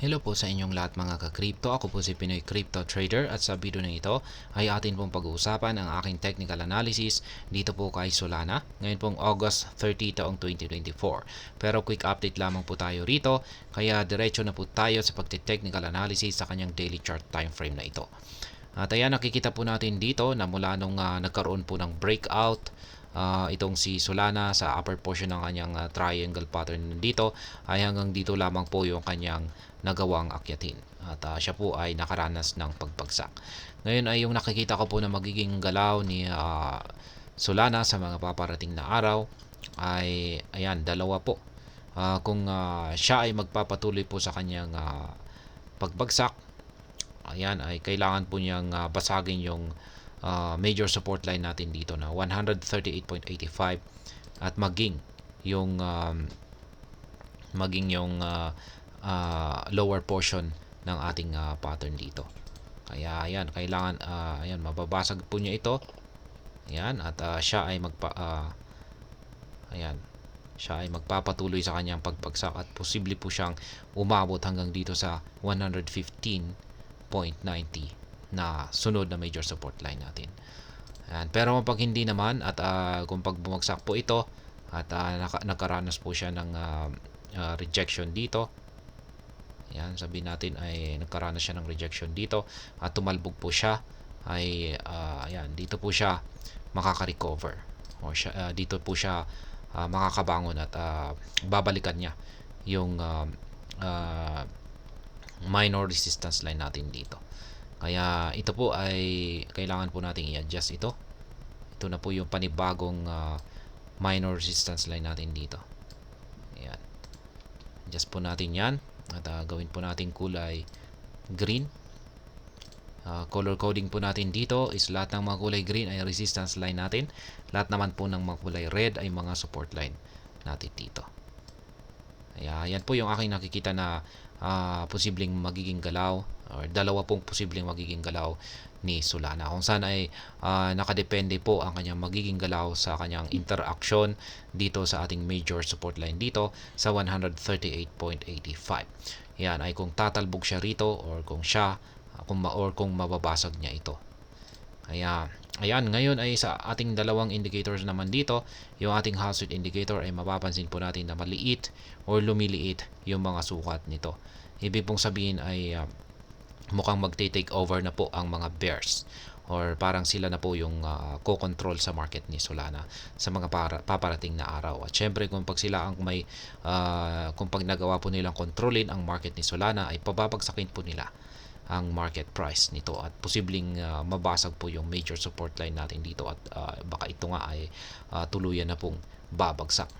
Hello po sa inyong lahat mga ka-crypto. Ako po si Pinoy Crypto Trader at sa video na ito ay atin pong pag-uusapan ang aking technical analysis dito po kay Solana. Ngayon pong August 30 taong 2024. Pero quick update lamang po tayo rito kaya diretso na po tayo sa pagte-technical analysis sa kanyang daily chart time frame na ito. At ayan, nakikita po natin dito na mula nung nagkaroon po ng breakout itong si Solana sa upper portion ng kanyang triangle pattern dito ay hanggang dito lamang po yung kanyang nagawang akyatin. At siya po ay nakaranas ng pagbagsak. Ngayon ay yung nakikita ko po na magiging galaw ni Solana sa mga paparating na araw ay ayan, dalawa po. Kung siya ay magpapatuloy po sa kanyang pagbagsak, ayan ay kailangan po niyang basagin yung major support line natin dito na 138.85 at maging yung lower portion ng ating pattern dito. Kaya ayan, kailangan ayan, mababasag po niya ito. Ayan, at siya ay ayan, siya ay magpapatuloy sa kanyang pagbagsak at posible po siyang umabot hanggang dito sa 115.90 na sunod na major support line natin. Ayan. Pero pag hindi naman at kung pag bumagsak po ito at nagkaranas po siya ng rejection dito, ayan, sabihin natin ay nagkaranas siya ng rejection dito at tumalbog po siya, ay ayan, dito po siya makaka-recover o dito po siya makakabangon at babalikan niya yung minor resistance line natin dito. Kaya ito po ay kailangan po nating i-adjust ito. Ito na po yung panibagong minor resistance line natin dito. Ayan. Adjust po natin yan. At gawin po natin kulay green. Color coding po natin dito is lahat ng mga kulay green ay resistance line natin. Lahat naman po ng mga kulay red ay mga support line natin dito. Ayan, yan po yung aking nakikita na posibleng magiging galaw or dalawa pong posibleng magiging galaw ni Solana. Kung saan ay nakadepende po ang kanyang magiging galaw sa kanyang interaction dito sa ating major support line dito sa 138.85. Yan ay kung tatalbog siya rito or kung mababasag niya ito. Kaya ayan, ngayon ay sa ating dalawang indicators naman dito, yung ating Hazard indicator ay mapapansin po natin na maliit or lumiliit yung mga sukat nito. Ibig pong sabihin ay mukhang magte-take over na po ang mga bears or parang sila na po yung co-control sa market ni Solana sa mga paparating na araw. At syempre kung pag sila ang kung pag nagawa po nilang kontrolin ang market ni Solana ay pababagsakin po nila ang market price nito at posibleng mabasag po yung major support line natin dito at baka ito nga ay tuluyan na pong babagsak.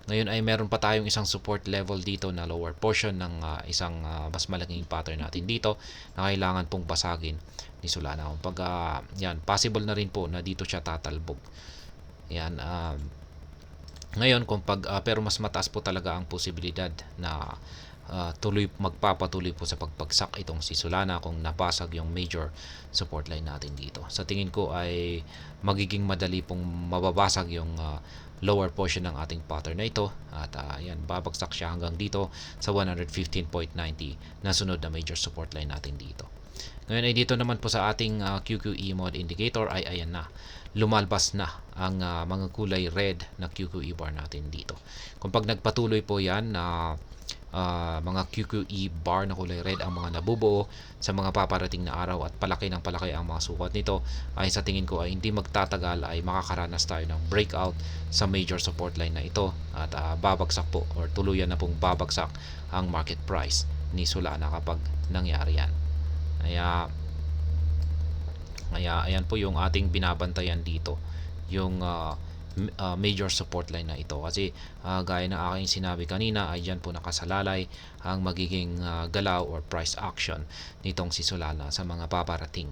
Ngayon ay meron pa tayong isang support level dito na lower portion ng isang mas malaking pattern natin dito na kailangan pong basagin ni Solana. Pag yan, possible na rin po na dito siya tatalbog. Yan, ngayon kung pero mas mataas po talaga ang posibilidad na magpapatuloy po sa pagbagsak itong si Solana kung napasag yung major support line natin dito. Sa tingin ko ay magiging madali pong mababasag yung lower portion ng ating pattern na ito at yan, babagsak siya hanggang dito sa 115.90 na sunod na major support line natin dito. Ngayon ay dito naman po sa ating QQE mode indicator ay ayan na, lumalabas na ang mga kulay red na QQE bar natin dito. Kung pag nagpatuloy po yan na mga QQE bar na kulay red ang mga nabubuo sa mga paparating na araw at palaki ng palaki ang mga sukat nito, ay sa tingin ko ay hindi magtatagal ay makakaranas tayo ng breakout sa major support line na ito at babagsak po or tuluyan na pong babagsak ang market price ni Solana kapag nangyari yan. Kaya ayan po yung ating binabantayan dito, yung major support line na ito kasi gaya na aking sinabi kanina ay dyan po nakasalalay ang magiging galaw or price action nitong si Solana sa mga paparating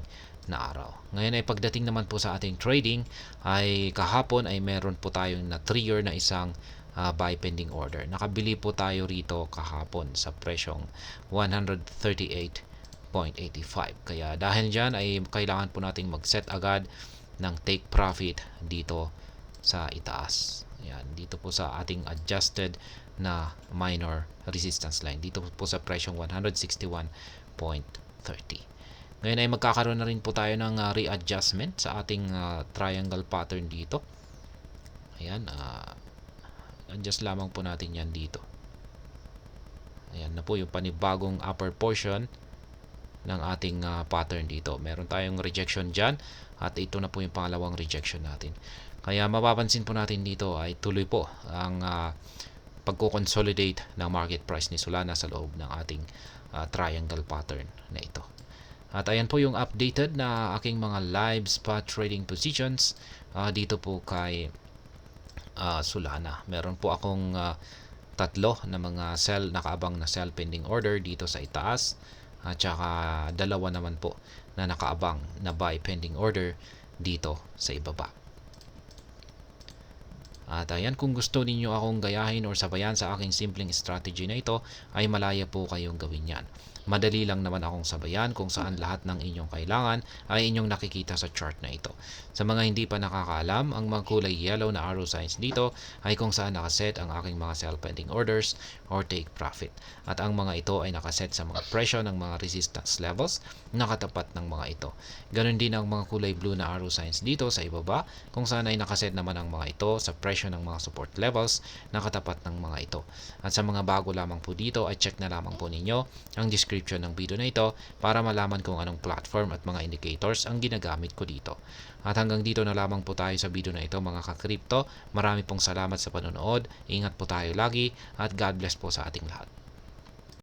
na araw. Ngayon ay pagdating naman po sa ating trading ay kahapon ay meron po tayong na trigger na isang buy pending order. Nakabili po tayo rito kahapon sa presyong 138.85. Kaya dahil dyan ay kailangan po nating mag-set agad ng take profit dito sa itaas. Ayan, dito po sa ating adjusted na minor resistance line. Dito po sa presyong 161.30. Ngayon ay magkakaroon na rin po tayo ng readjustment sa ating triangle pattern dito. Ayan, adjust lamang po natin yan dito. Ayan na po yung panibagong upper portion ng ating pattern dito. Meron tayong rejection dyan at ito na po yung pangalawang rejection natin. Kaya mapapansin po natin dito ay tuloy po ang pagko-consolidate ng market price ni Solana sa loob ng ating triangle pattern na ito. At ayan po yung updated na aking mga live spot trading positions dito po kay Solana. Meron po akong tatlo na mga nakaabang na sell pending order dito sa itaas at saka dalawa naman po na nakaabang na buy pending order dito sa ibaba. At ayan, kung gusto ninyo akong gayahin or sabayan sa aking simpleng strategy na ito, ay malaya po kayong gawin yan. Madali lang naman akong sabayan kung saan lahat ng inyong kailangan ay inyong nakikita sa chart na ito. Sa mga hindi pa nakakaalam, ang mga kulay yellow na arrow signs dito ay kung saan nakaset ang aking mga sell pending orders or take profit. At ang mga ito ay nakaset sa mga presyo ng mga resistance levels na katapat ng mga ito. Ganon din ang mga kulay blue na arrow signs dito sa ibaba kung saan ay nakaset naman ang mga ito sa presyo ng mga support levels na katapat ng mga ito. At sa mga bago lamang po dito ay check na lamang po ninyo ang description ng video na ito para malaman kung anong platform at mga indicators ang ginagamit ko dito. At hanggang dito na lamang po tayo sa video na ito mga ka-crypto. Marami pong salamat sa panonood. Ingat po tayo lagi at God bless po sa ating lahat.